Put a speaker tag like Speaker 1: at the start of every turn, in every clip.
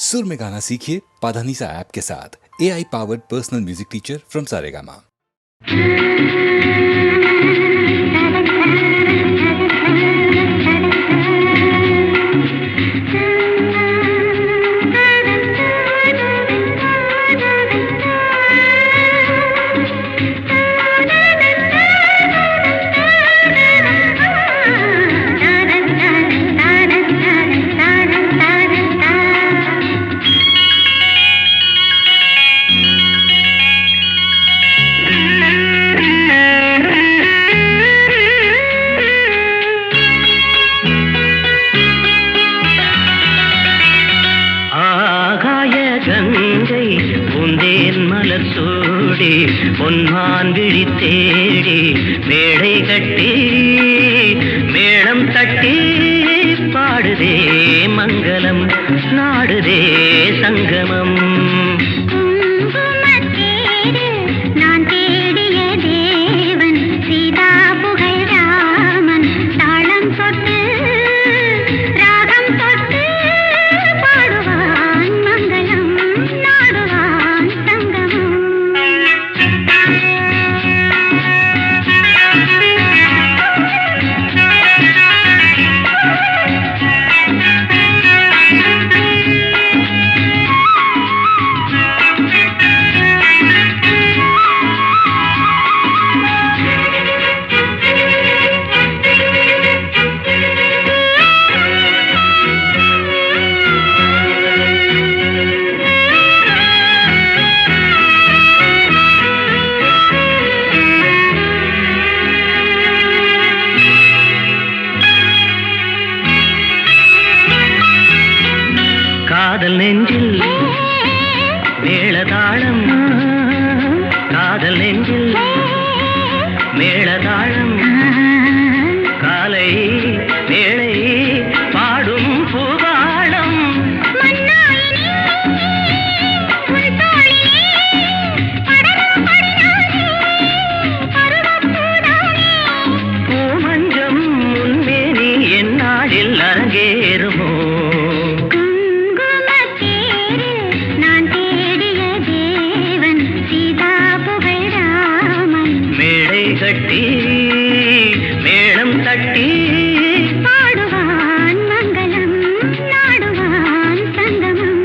Speaker 1: सुर में गाना सीखिए पाधानीसा ऐप के साथ। AI powered personal music teacher from Saregama.
Speaker 2: பொன்மான் விழி தேடி மேடை கட்டி மேளம் தட்டி பாடுதே மங்களம் நாடுதே சங்கமம். காதல் நெஞ்சில் மேளதாளம், காதல் நெஞ்சில் மேளதாளம், காலை மேளை பாடும் பூபாளம். பூமஞ்சம் முன்மேனி என்னாளில் அரங்கேறுமோ? கட்டி மேளம் தட்டி பாடுவான் மங்களம் நாடுவான் சங்கமம்.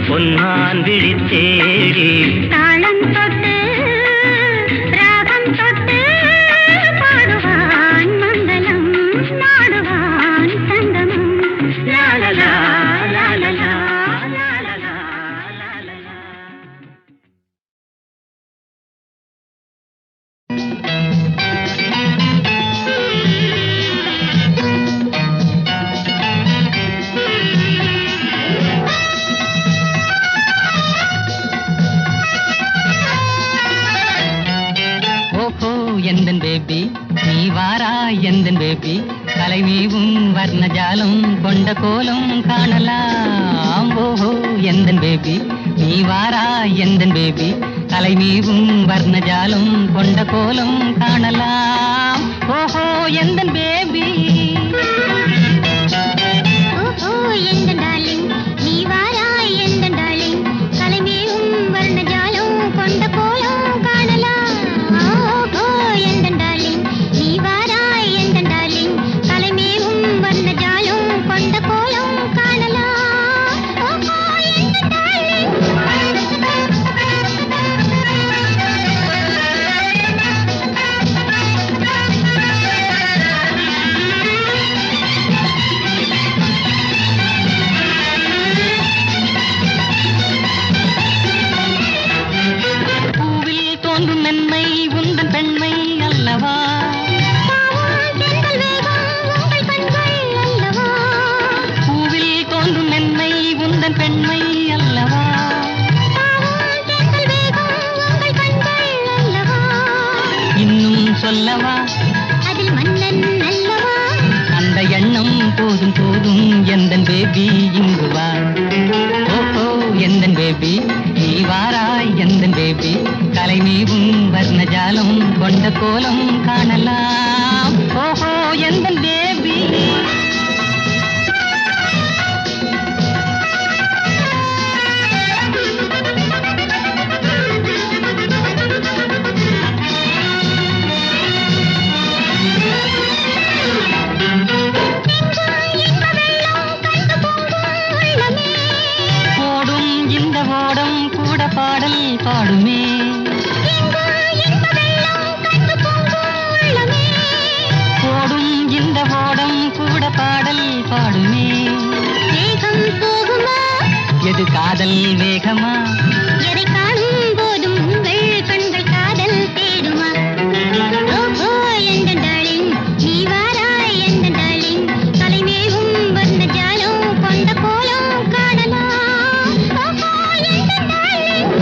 Speaker 2: பொன்மான் விழி தேடி தாளம் தொட்டு ராகம் தொட்டு பாடுவான் மங்களம் நாடுவான் சங்கமம். லாலலா லாலலா லாலலா லாலலா.
Speaker 3: எந்தன் பேபி நீ வாரா எந்தன் பேபி கலைமீவும் வர்ணஜாலம் கொண்ட கோலம் காணலாம். ஓஹோ எந்தன் பேபி நீ வாரா எந்தன் பேபி கலைமீவும் வர்ணஜாலம் கொண்ட கோலம் காணலாம். ஓஹோ எந்தன் பேபி.
Speaker 4: ஓஹோ எந்தன் டார்லிங் நீ வாரா எந்தன்
Speaker 3: உண்மை அல்லவா?
Speaker 2: தென்றல் வேகம் உங்கள் கண்கள் அல்லவா?
Speaker 3: இன்னும் சொல்லவா?
Speaker 2: அதில் மன்னன் அல்லவா?
Speaker 3: அந்த எண்ணம் போதும் போதும் எந்தன் பேபி இங்கு வா. ஓஹோ எந்தன் பேபி நீ வாராய் எந்தன் பேபி கலைமீவும் வர்ணஜாலம் கொண்ட கோலம் காணலாம். ஓஹோ எந்தன் பேபி. ஓடும் இந்த ஓடம் கூட பாடல் பாடுமே. ஓடும் இந்த ஓடம் கூட பாடல் பாடுமே.
Speaker 2: வேகம் போகுமா?
Speaker 3: எது காதல் வேகமா?
Speaker 2: எதை காணும் போதும் உங்கள் கண்கள் காதல் தேடுமா? ஓஹோ எந்த டார்லிங் நீ வாராய் எந்த டார்லிங் கலைமேவும் வந்த ஜாலம் கொண்ட கோலம் காணலாம். ஓஹோ எந்த டார்லிங்.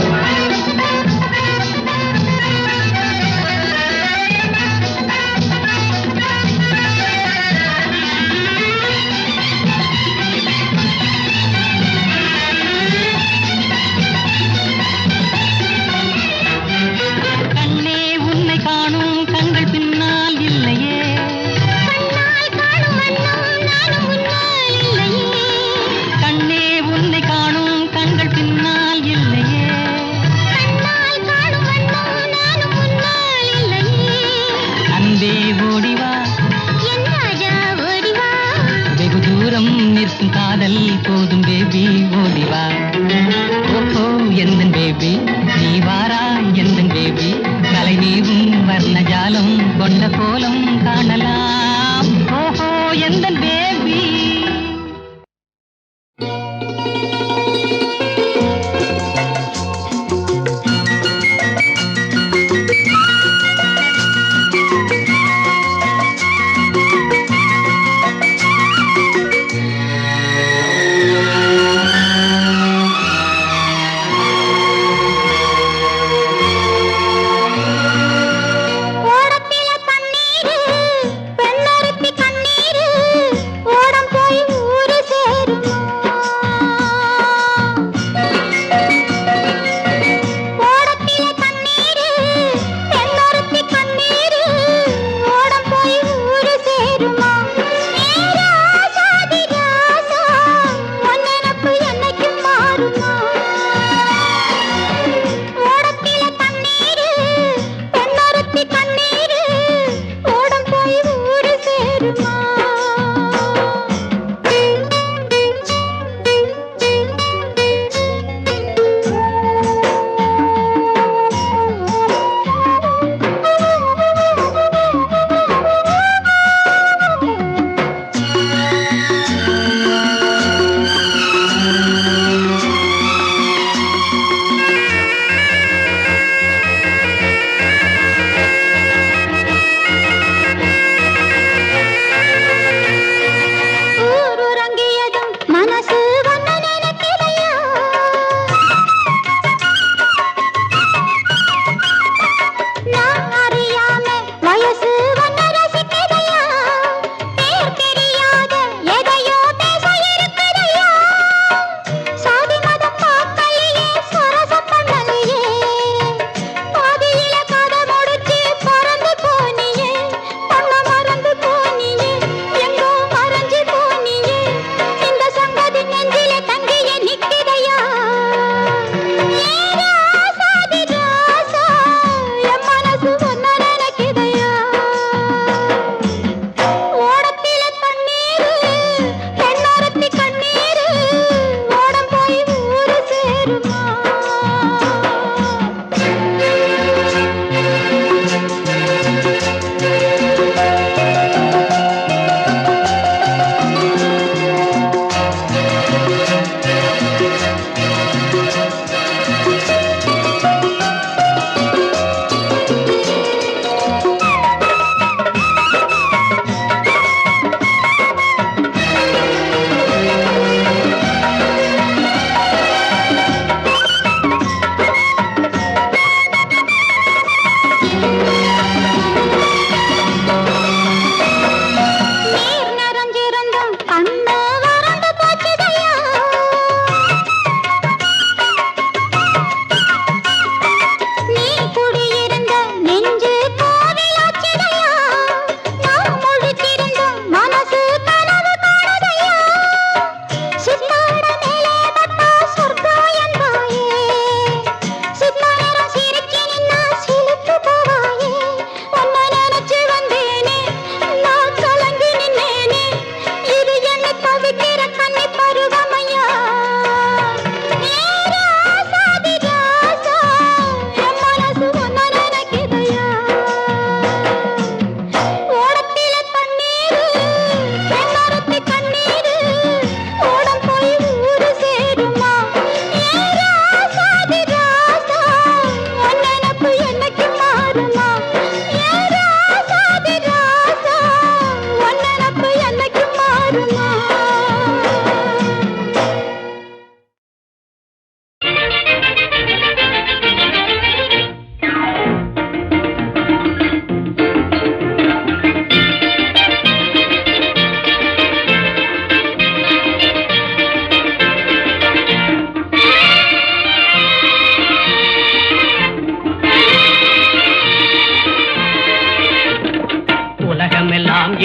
Speaker 3: கண்ணே உன்னை காணும் கண்கள் பின்னால் இல்லையே.
Speaker 2: கண்ணால் காணும் வண்ணம் நானும் முன்னால் இல்லையே.
Speaker 3: கண்ணே உன்னை காணும் கண்கள் பின்னால் இல்லையே.
Speaker 2: கண்ணால் காணும் வண்ணம் நானும் முன்னால் இல்லையே.
Speaker 3: அன்பே ஓடிவா
Speaker 2: என் ராஜா ஓடிவா.
Speaker 3: வெகு தூரம் நிற்கும் காதல் போதும் பேபி ஓடிவா. ஓஹோ எந்தன் பேபி நீ வாரா எந்தன் பேபி கலைநீவும் வர்ணஜாலம் கொண்ட கோலம் காணலாம். ஓஹோ எந்தன் பேபி.
Speaker 2: ஓடத்தில தண்ணீரு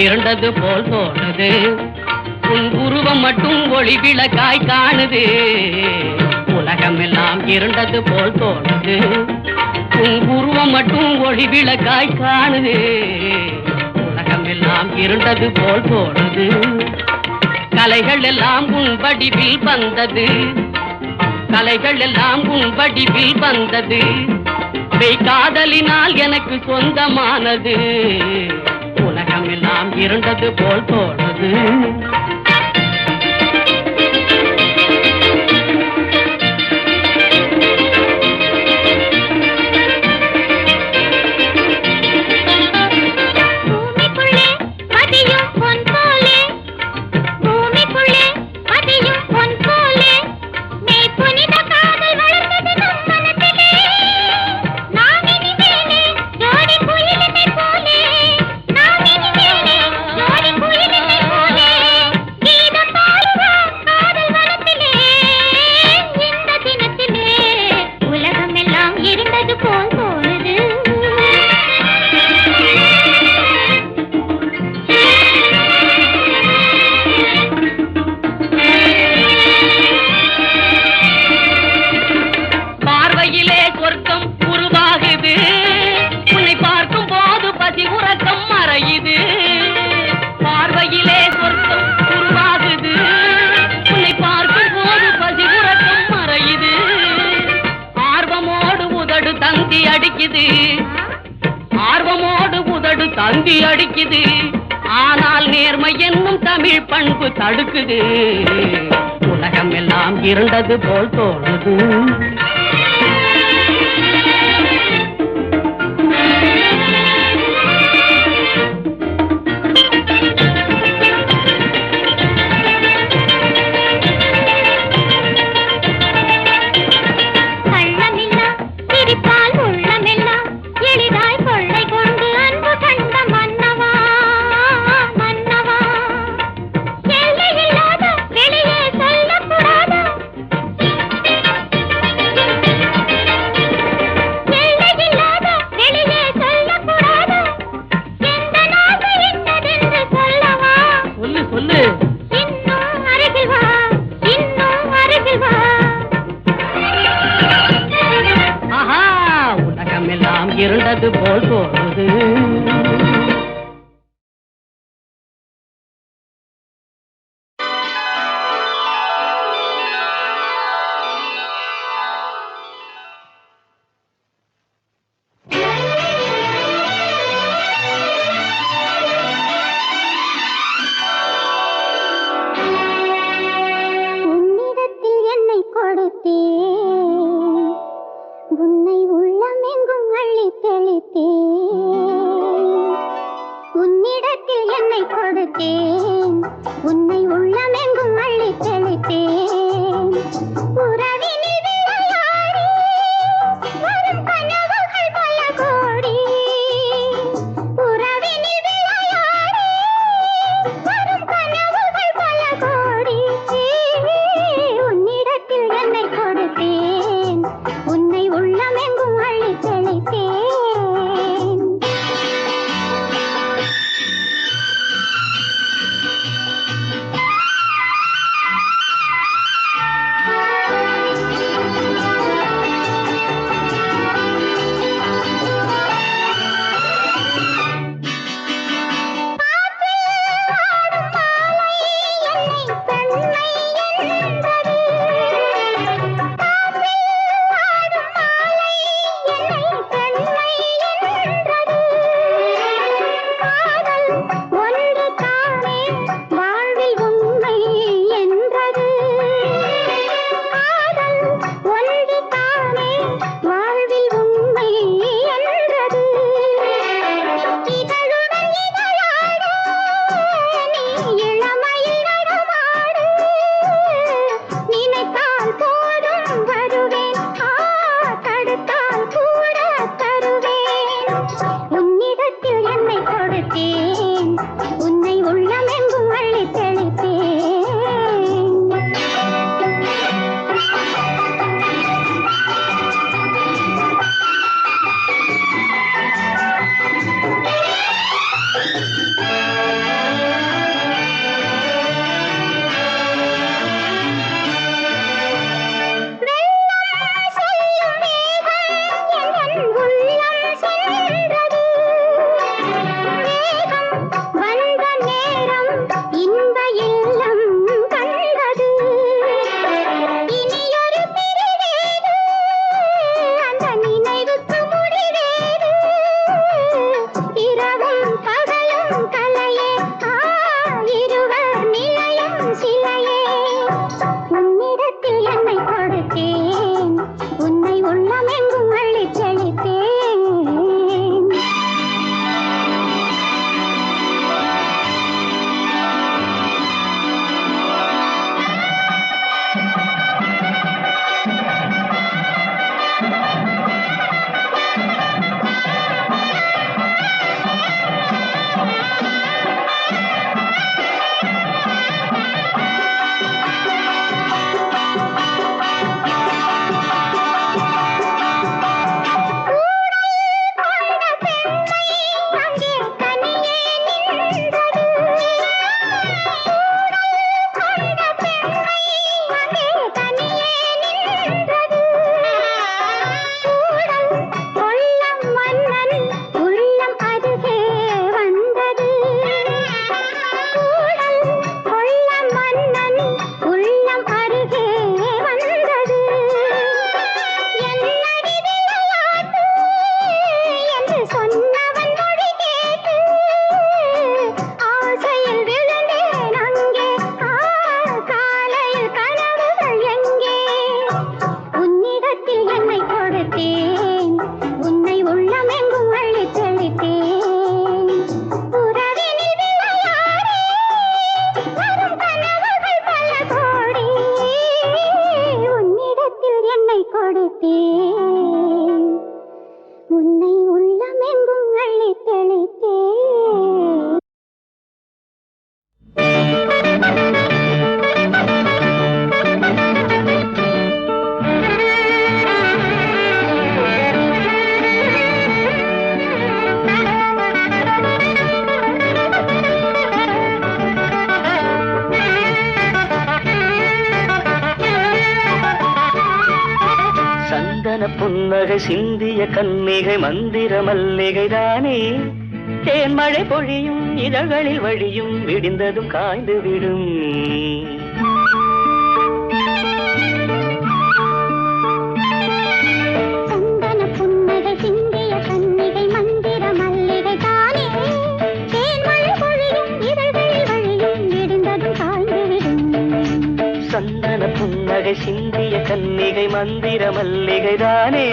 Speaker 3: இருண்டது போல் தோணுது உன் உருவம் மட்டும் ஒளி விளக்காய் காணுது உலகமெல்லாம் இருண்டது போல் தோணுது உன் உருவம் மட்டும் ஒளி விளக்காய் காணுது உலகமெல்லாம் இருண்டது போல் தோணுது கலைகள் எல்லாம் உன் வடிவில் வந்தது கலைகள் எல்லாம் உன் வடிவில் வந்தது காதலினால் எனக்கு சொந்தமானது உலகமெல்லாம் இருண்டது போல் தோணுது ஆர்வமோடு உதடு தந்தி அடிக்குது ஆனால் நேர்மை என்னும் தமிழ் பண்பு தடுக்குது உலகம் எல்லாம் இருண்டது போல் தோணுது இருண்டது போல் தோணுது
Speaker 2: உன்னிடத்தில் என்னை கொடுத்தேன் உன்னை உள்ளமெங்கும் அள்ளி தெளித்தேன் உன்னிடத்தில் என்னை கொடுத்தேன் உன்னை உள்ளமெங்கும் அள்ளி தெளித்தேன் உறவினில் விளையாடி வரும் கனவுகள் பல கோடி உறவினில் விளையாடி வரும் கனவுகள் பல கோடி உன்னிடத்தில் என்னை கொடுத்தேன் உன்னை உள்ளமெங்கும் அள்ளி தெளித்தேன் பெண்ணை என்றது கொடுத்தேன் உன்னை உள்ளமெங்கும் அள்ளி தெளித்தேன்
Speaker 4: புன்னகை சிந்திய கன்னிகை மந்திர மல்லிகை தானே தேன்மழை பொழியும் இதழ்களில் வழியும் விடிந்ததும் காய்ந்து விடும்
Speaker 2: சந்தன புன்னகை சிந்திய கன்னிகை மந்திர மல்லிகை தானே தேன்மழை பொழியும் இதழ்களில் வழியும் விடிந்ததும் காய்ந்து விடும்
Speaker 4: சந்தன புன்னகை சிந்திய கன்னிகை மந்திர மல்லிகை தானே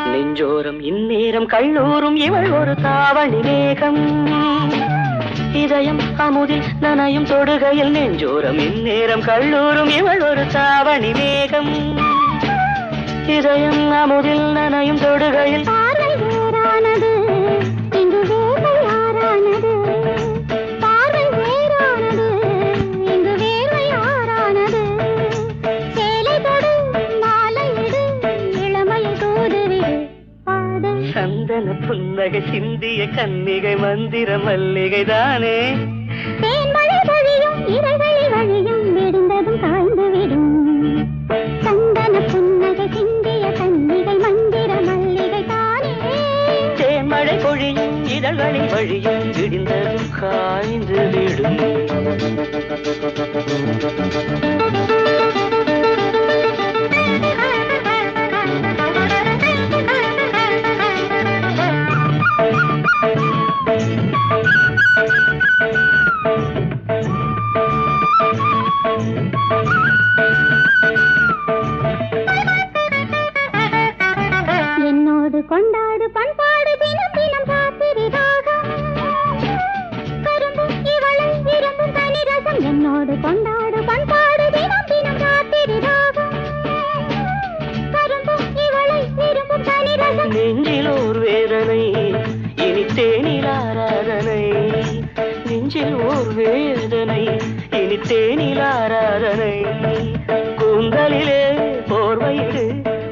Speaker 4: நெஞ்சோரம் இந்நேரம் கல்லூரும் இவள் ஒரு தாவணி மேகம் இதயம் அமுதில் நனையும் தொடுகையில் நெஞ்சோரம் இந்நேரம் கல்லூரும் இவள் ஒரு தாவணி மேகம் இதயம் அமுதில் நனையும் தொடுகையில்
Speaker 2: பார்வை வேறானது இங்கு வேர்வை யாரானது பார்வை வேறானது இங்கு வேர்வை யாரானது சேலை தொடு மாலையிடு இளமையை தூதுவிடு பாடு
Speaker 4: சந்தன புன்னகை சிந்திய கன்னிகை மந்திர மல்லிகை தானே
Speaker 2: தேன்மழை பொழியும் இதழ்களில் வழியும் விடிந்ததும் காய்ந்து விடும் சந்தன புன்னகை சிந்திய கன்னிகை மந்திர மல்லிகை தானே
Speaker 4: தேன்மழை பொழியும் இதழ்களில் வழியும் விடிந்ததும் காய்ந்து விடும்
Speaker 2: என்னோடு கொண்டாடு பண்பாடு தினம் தினம் ராத்திரி ராகம் கரும்பும் இவளை விரும்பும் தனி ரசம் என்னோடு கொண்டாடு பண்பாடு தினம் தினம் ராத்திரி ராகம் கரும்பும் இவளை விரும்பும் தனி ரசம்
Speaker 4: நெஞ்சில் ஓர் வேதனை இனி தேனில் ஆராதனை நெஞ்சில் ஓர் வேதனை இனி தேனில் ஆராதனை கூந்தலிலே போர்வையிடு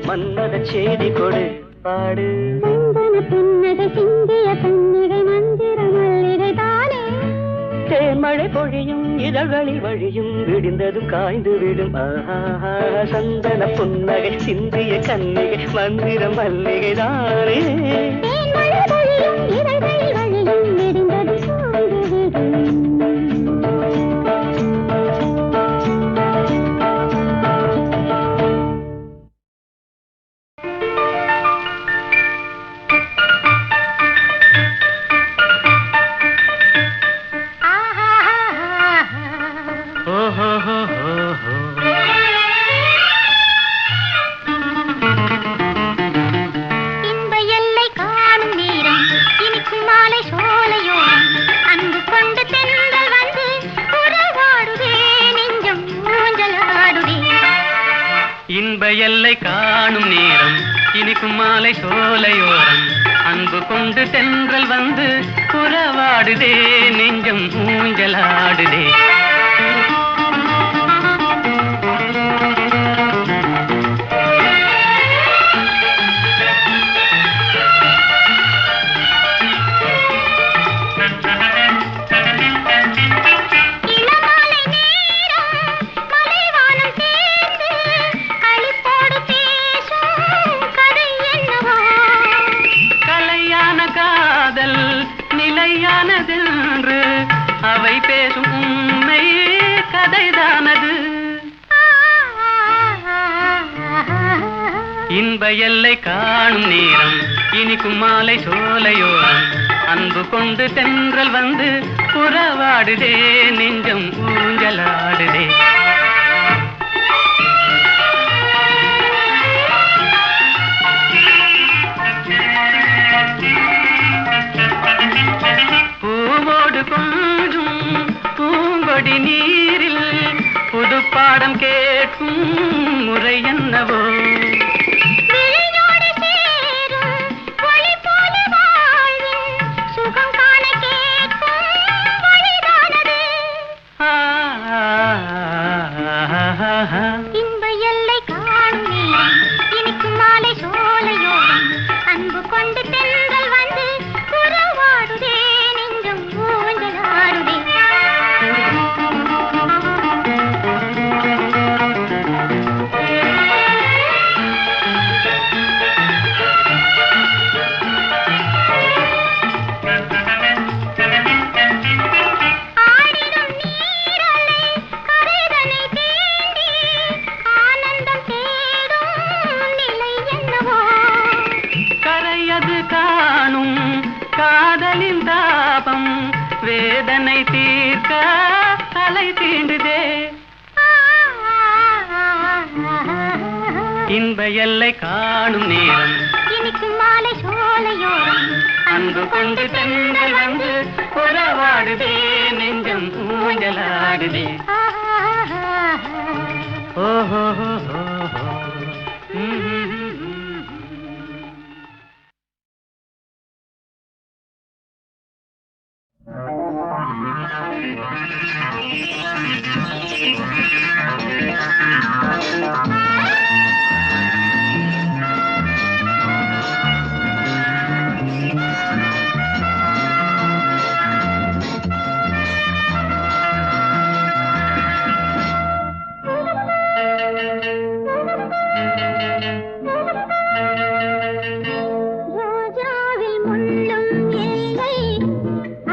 Speaker 4: மன்மத செய்தி கொடு பாடு
Speaker 2: சந்தன புன்னகை சிந்திய கன்னிகை மந்திர மல்லிகை தானே
Speaker 4: தேன்மழை பொழியும் இதழ்களில் வழியும் விடிந்ததும் காய்ந்து விடும் ஆஹா சந்தன புன்னகை சிந்திய கன்னிகை மந்திர மல்லிகை தானே
Speaker 2: தேன்மழை பொழியும் இதழ்களில் வழியும் விடிந்ததும் காய்ந்து விடும் இன்ப எல்லை காணும் நேரம் இனிக்கும் மாலை சோலையோரம் அன்பு கொண்டு தென்றல் வந்து உறவாடுதே நெஞ்சம் ஊஞ்சலாடுதே
Speaker 3: இன்ப எல்லை காணும் நேரம் இனிக்கும் மாலை சோலையோரம் அன்பு கொண்டு தென்றல் வந்து உறவாடுதே நெஞ்சம் ஊஞ்சலாடுதே
Speaker 2: இளமாலை நேரம் மலைவானம் சேர்ந்து களிப்போடு பேசும் கதை என்னவோ
Speaker 3: கலையான காதல் நிலையானதென்று அவை பேசும் உண்மை கதைதானது இன்ப எல்லை காணும் நேரம் இனிக்கும் மாலை சோலையோரம் அன்பு கொண்டு தென்றல் வந்து
Speaker 4: உறவாடுதே நெஞ்சம் ஊஞ்சலாடுதே. பூவோடு கொஞ்சும் பூங்கொடி நீரில் புது பாடம் கேட்கும் முறை என்னவோ.
Speaker 2: விழியோடு சேரும் ஒளி போல வாழ்வின் சுகம் காண கேட்கும் வழிதானது. இன்ப எல்லை காணும் நேரம் இனிக்கும் மாலை சோலையோரம் அன்பு கொண்டு தென்றல் வந்து உறவாடுதே நெஞ்சம் ஊஞ்சலாடுதே. ஆடிடும் நீரலை கரைதனை தேடி ஆனந்தம் தேடும் நிலை என்னவோ.
Speaker 4: கரையது காணும் காதலின் தாபம் வேதனை தீர்க்க அலை தீண்டுதே. இன்ப எல்லை காணும் நேரம்
Speaker 2: இனிக்கும் மாலை சோலையோரம்
Speaker 4: அன்பு கொண்டு தென்றல் வந்து உறவாடுதே நெஞ்சம் ஊஞ்சலாடுதே. ஓஹோ
Speaker 2: ரோஜாவில் முள்ளும் இல்லை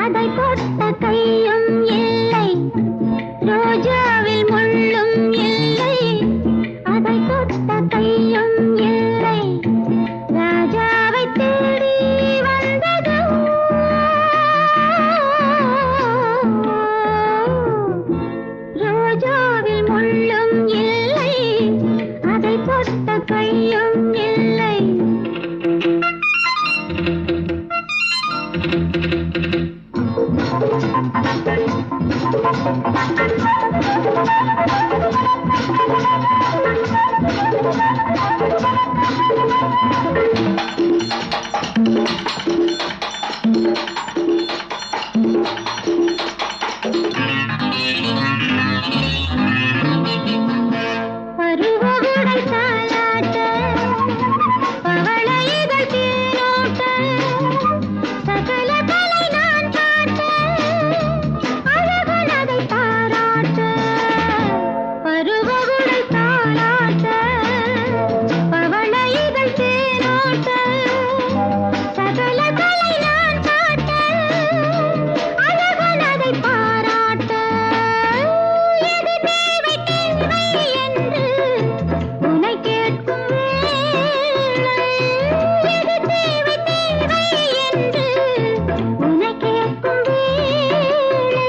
Speaker 2: அதை தொட்ட கையும் இல்லை. ரோஜாவில் முள்ளும் இல்லை அதை தொட்ட கையும் இல்லை. ராஜாவை தேடி வந்தது ரோஜாவில் முள்ளும் இல்லை அதை தொட்ட கையும் இல்லை. பருவகுடை தாலாட்ட பவளைகள் தேனோட்ட சகல கலை நான் காட்ட அழகுள் அதை பாராட்ட. பருவகுடை தாலாட்ட பவளைகள் தேனோட்ட சகல கலை நான் காட்ட அழகுள் அதை பாராட்ட. எது தேவை தேவை என்று உனை கேட்கும் வேளை. எது தேவை தேவை என்று உனை கேட்கும் வேளை.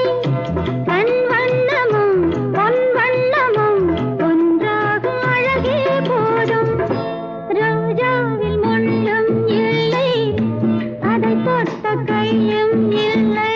Speaker 2: கண் வண்ணமும் பொன் வண்ணமும் ஒன்றாக அழகே போதும். ரோஜாவில் முள்ளும் இல்லை அதை தொட்ட கையும் இல்லை.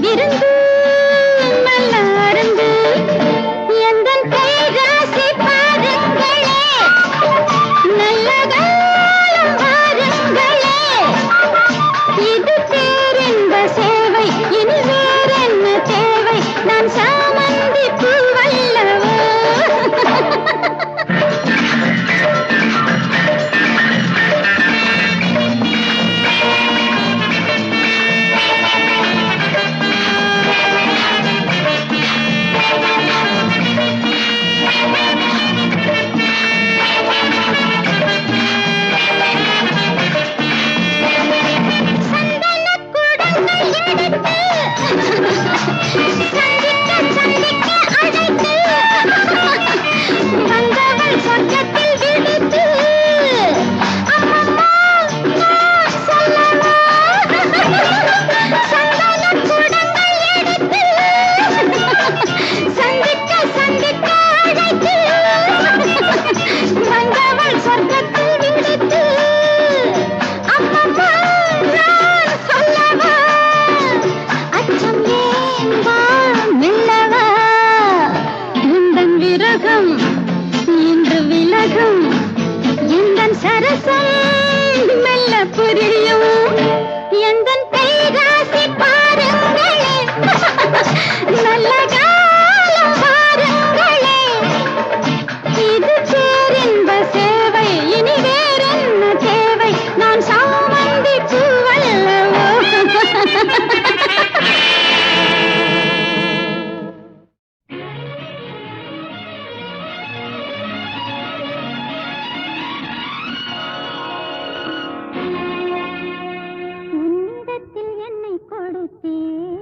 Speaker 2: விருந்து நல்ல அருந்து எந்தன் கைராசி பாருங்களே நல்ல காலம் பாருங்களே இது பேரென்ப சேவை இனி வேறென்ன தேவை நான் சாமந்தி பூவல்லவோ இன்று விலகும் எந்தன் சரசம் மெல்ல புரியும் எந்தன் கைராசி பாருங்களே நல்ல காலம் பாருங்களே இது பேரின்ப சேவை இனி வேறென்ன தேவை நான் சாமந்தி பூவல்லவோ உன்னிடத்தில் என்னை கொடுத்தேன்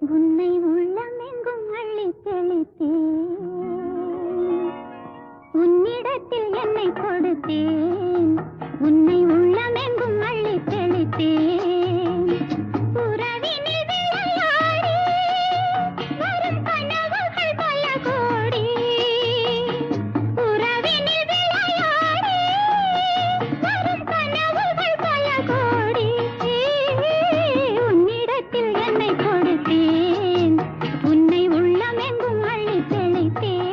Speaker 2: உன்னை உள்ளமெங்கும் அள்ளி தெளித்தேன் உன்னிடத்தில் என்னை கொடுத்தேன் உன்னை உள்ளமெங்கும் அள்ளி தெளித்தேன் உறவினில் விளையாடி வரும் கனவுகள் பல கோடி உறவினில் விளையாடி வரும் கனவுகள் பல கோடி உன்னிடத்தில் என்னை கொடுத்தேன் உன்னை உள்ளமெங்கும் அள்ளி தெளித்தேன்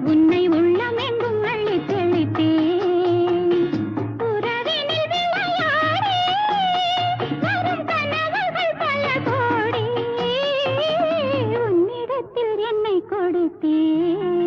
Speaker 2: உன்னை உள்ளமெங்கும் அள்ளி தெளித்தேன் கோடி கொடுத்தேன்